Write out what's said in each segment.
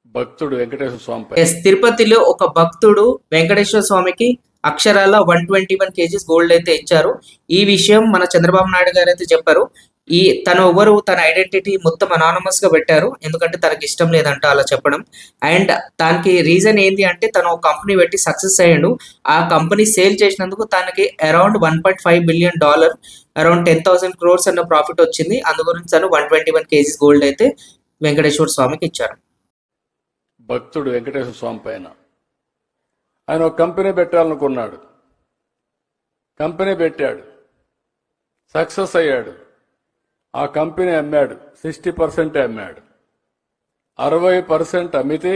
భక్తుడు వెంకటేశ్వర స్వామిపై తిరుపతిలో ఒక భక్తుడు వెంకటేశ్వర స్వామికి అక్షరాల 121 కేజీస్ గోల్డ్ అయితే ఇచ్చారు. ఈ విషయం మన చంద్రబాబు నాయుడు గారు అయితే చెప్పారు. తన ఐడెంటిటీ మొత్తం అనానమస్ గా పెట్టారు. ఎందుకంటే తనకి ఇష్టం లేదంట అలా చెప్పడం. అండ్ దానికి రీజన్ ఏంటి అంటే తను ఒక కంపెనీ పెట్టి సక్సెస్ అయ్యాడు. ఆ కంపెనీ సేల్ చేసినందుకు తనకి అరౌండ్ $1.5 బిలియన్, అరౌండ్ 10,000 crores అన్న ప్రాఫిట్ వచ్చింది. అందు గురించి తను 121 కేజీస్ గోల్డ్ అయితే వెంకటేశ్వర స్వామికి ఇచ్చారు. భక్తుడు వెంకటేశ్వర స్వామి పైన ఆయన ఒక కంపెనీ పెట్టాలనుకున్నాడు. కంపెనీ పెట్టాడు, సక్సెస్ అయ్యాడు. ఆ కంపెనీ అమ్మాడు, 60% అమ్మాడు. 60% అమ్మితే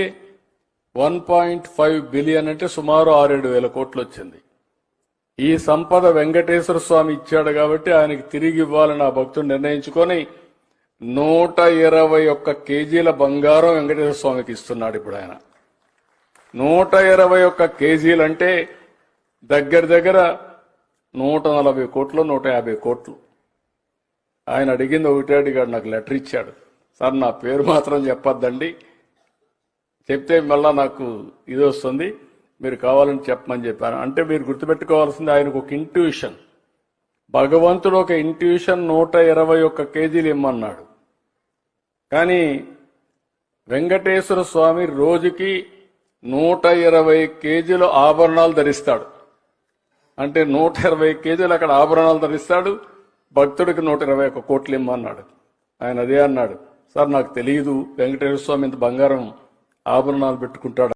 1.5 బిలియన్ అంటే సుమారు 6-7 కోట్లు వచ్చింది. ఈ సంపద వెంకటేశ్వర స్వామి ఇచ్చాడు కాబట్టి ఆయనకి తిరిగి ఇవ్వాలని ఆ భక్తుడు నిర్ణయించుకొని 121 కేజీల బంగారం వెంకటేశ్వర స్వామికి ఇస్తున్నాడు. ఇప్పుడు ఆయన 121 కేజీలు అంటే దగ్గర 140 కోట్లు, 150 కోట్లు. ఆయన అడిగింది ఒకటే అడిగాడు, నాకు లెటర్ ఇచ్చాడు. సార్ నా పేరు మాత్రం చెప్పొద్దండి, చెప్తే మళ్ళా నాకు ఇది వస్తుంది, మీరు కావాలని చెప్పమని చెప్పాను. అంటే మీరు గుర్తుపెట్టుకోవాల్సింది ఆయనకు ఒక ఇంట్యూషన్, భగవంతుడు ఒక ఇంట్యూషన్ 121 కేజీలు ఇమ్మన్నాడు. కానీ వెంకటేశ్వర స్వామి రోజుకి 120 కేజీలు ఆభరణాలు ధరిస్తాడు. అంటే 120 కేజీలు అక్కడ ఆభరణాలు ధరిస్తాడు. భక్తుడికి 121 కోట్లు ఇమ్మన్నాడు. ఆయన అదే అన్నాడు, సార్ నాకు తెలియదు వెంకటేశ్వర స్వామి ఇంత బంగారం ఆభరణాలు పెట్టుకుంటాడు.